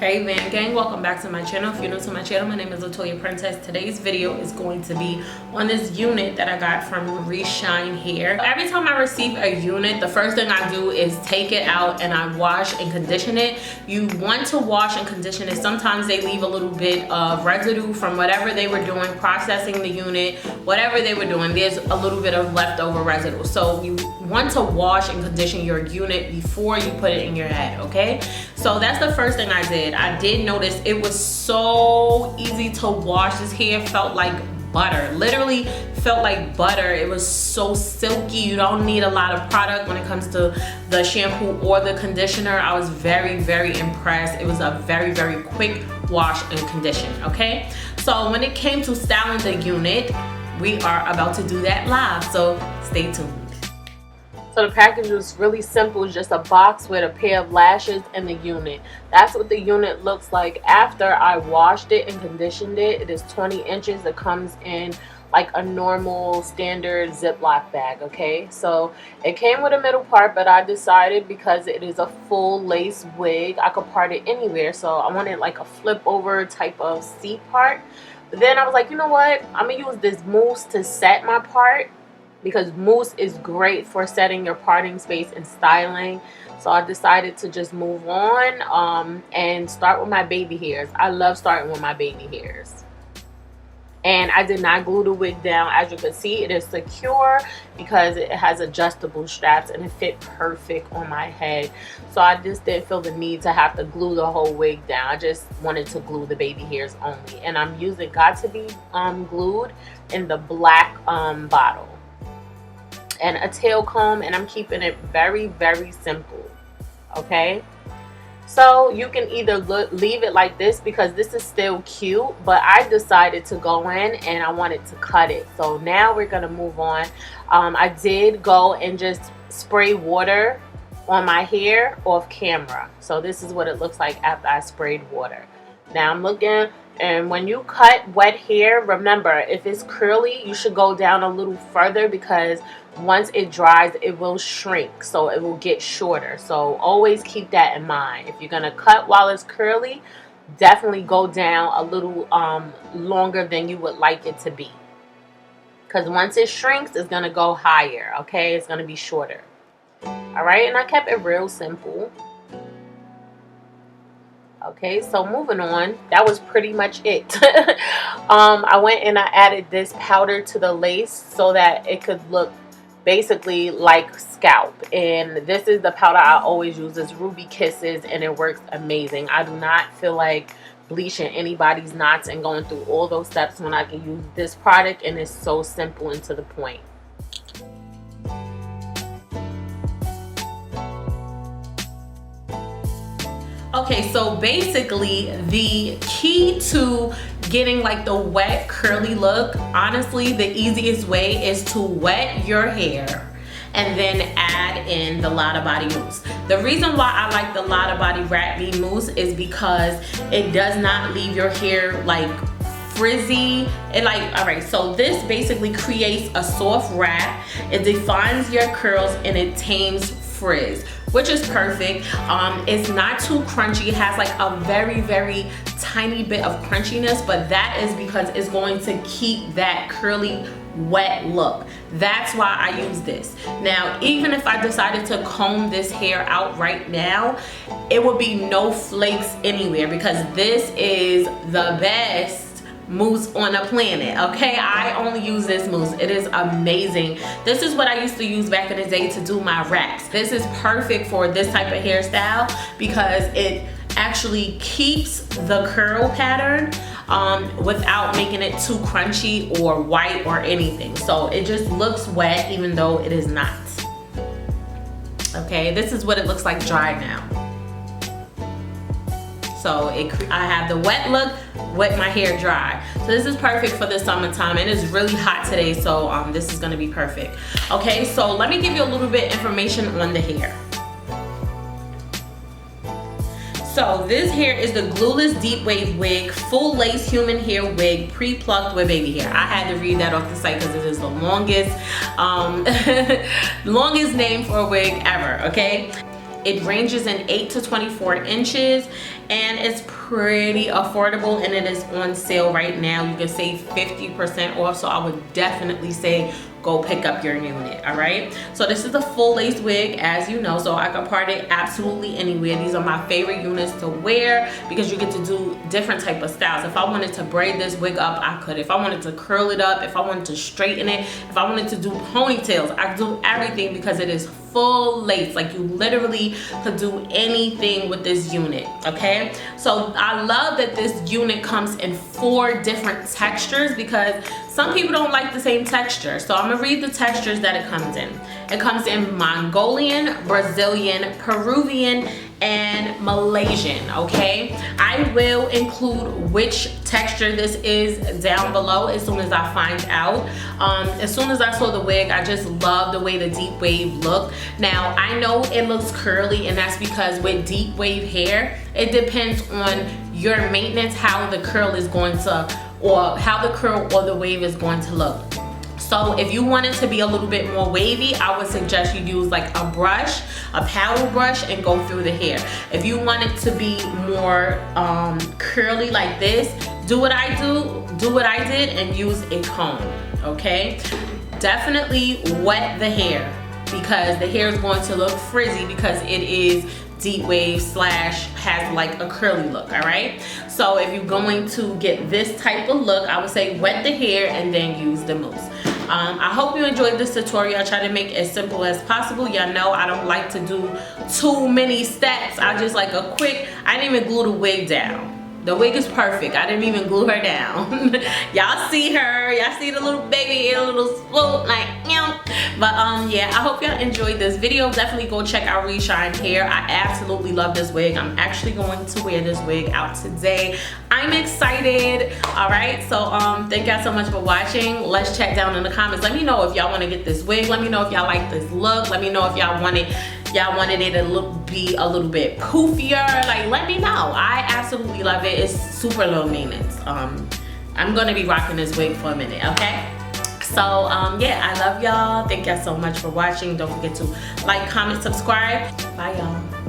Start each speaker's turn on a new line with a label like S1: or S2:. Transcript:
S1: Hey VanGang, welcome back to my channel. If you're new to my channel, my name is LaToya Princess. Today's video is going to be on this unit that I got from Reshine hair. Every time I receive a unit, the first thing I do is take it out and I wash and condition it. You want to wash and condition it. Sometimes they leave a little bit of residue from whatever they were doing, processing the unit, whatever they were doing. There's a little bit of leftover residue. So you want to wash and condition your unit before you put it in your head, okay? So that's the first thing I did. I did notice it was so easy to wash. This hair felt like butter, literally felt like butter. It was so silky. You don't need a lot of product when it comes to the shampoo or the conditioner. I was very impressed. It was a very quick wash and condition, okay? So when it came to styling the unit, we are about to do that live, so stay tuned. So the package was really simple, just a box with a pair of lashes and the unit. That's what the unit looks like after I washed it and conditioned it. It is 20 inches. It comes in like a normal standard Ziploc bag, okay? So it came with a middle part, but I decided because it is a full lace wig, I could part it anywhere. So I wanted like a flip over type of seat part. But then I was like, you know what? I'm gonna use this mousse to set my part, because mousse is great for setting your parting space and styling. So I decided to just move on and start with my baby hairs. I love starting with my baby hairs. And I did not glue the wig down. As you can see, it is secure because it has adjustable straps and it fit perfect on my head. So I just didn't feel the need to have to glue the whole wig down. I just wanted to glue the baby hairs only. And I'm using Got To Be glued in the black bottle, and a tail comb, and I'm keeping it very simple, okay? So you can either leave it like this because this is still cute, but I decided to go in and I wanted to cut it. So now we're gonna move on. I did go and just spray water on my hair off camera. So this is what it looks like after I sprayed water. Now I'm looking, and when you cut wet hair, remember, if it's curly, you should go down a little further because once it dries, it will shrink, so it will get shorter. So always keep that in mind. If you're gonna cut while it's curly, definitely go down a little longer than you would like it to be, because once it shrinks, it's gonna go higher, okay? It's gonna be shorter. All right, and I kept it real simple. Okay, so moving on, that was pretty much it. I went and I added this powder to the lace so that it could look basically like scalp, and this is the powder I always use. It's Ruby Kisses, and it works amazing. I do not feel like bleaching anybody's knots and going through all those steps when I can use this product, and it's so simple and to the point. Okay, so basically the key to getting like the wet curly look, honestly the easiest way is to wet your hair and then add in the Lotta Body mousse. The reason why I like the Lotta Body Wrap Me mousse is because it does not leave your hair like frizzy. It like, all right, so this basically creates a soft wrap. It defines your curls and it tames frizz, which is perfect. It's not too crunchy. It has like a very tiny bit of crunchiness, but that is because it's going to keep that curly wet look. That's why I use this. Now, even if I decided to comb this hair out right now, it would be no flakes anywhere because this is the best mousse on the planet, okay? I only use this mousse. It is amazing. This is what I used to use back in the day to do my wraps. This is perfect for this type of hairstyle because it actually keeps the curl pattern without making it too crunchy or white or anything. So it just looks wet even though it is not. Okay, this is what it looks like dry now. So I have the wet look with my hair dry. So this is perfect for the summertime. It is really hot today, so this is gonna be perfect. Okay, so let me give you a little bit information on the hair. So this hair is the glueless deep wave wig, full lace human hair wig, pre-plucked with baby hair. I had to read that off the site because it is the longest, longest name for a wig ever, okay? It ranges in 8 to 24 inches, and it's pretty affordable, and it is on sale right now. You can save 50% off, so I would definitely say go pick up your unit. All right, so this is a full lace wig, as you know, so I can part it absolutely anywhere. These are my favorite units to wear because you get to do different type of styles. If I wanted to braid this wig up, I could. If I wanted to curl it up, if I wanted to straighten it, if I wanted to do ponytails, I could do everything because it is full lace. Like, you literally could do anything with this unit. Okay, so I love that this unit comes in 4 different textures because some people don't like the same texture. So I'm gonna read the textures that it comes in. It comes in Mongolian, Brazilian, Peruvian, and Malaysian. Okay, I will include which texture this is down below as soon as I find out. As soon as I saw the wig, I just love the way the deep wave looked. Now I know it looks curly, and that's because with deep wave hair, it depends on your maintenance, how the curl is going to, or how the curl or the wave is going to look. So if you want it to be a little bit more wavy, I would suggest you use like a brush, a paddle brush, and go through the hair. If you want it to be more curly like this, do what I did and use a comb. Okay, definitely wet the hair because the hair is going to look frizzy because it is deep wave slash has like a curly look. All right, so if you're going to get this type of look, I would say wet the hair and then use the mousse. I hope you enjoyed this tutorial. I try to make it as simple as possible. Y'all know I don't like to do too many steps. I just like a quick, I didn't even glue the wig down. The wig is perfect. I didn't even glue her down. Y'all see her. Y'all see the little baby, a little swoop, like, you know. But yeah, I hope y'all enjoyed this video. Definitely go check out Reshine hair. I absolutely love this wig. I'm actually going to wear this wig out today. I'm excited. All right, so thank y'all so much for watching. Let's chat down in the comments. Let me know if y'all want to get this wig. Let me know if y'all like this look. Let me know if y'all wanted it to be a little bit poofier. Like, let me know. I absolutely love it. It's super low maintenance. I'm gonna be rocking this wig for a minute. Okay, so yeah, I love y'all. Thank y'all so much for watching. Don't forget to like, comment, subscribe. Bye y'all.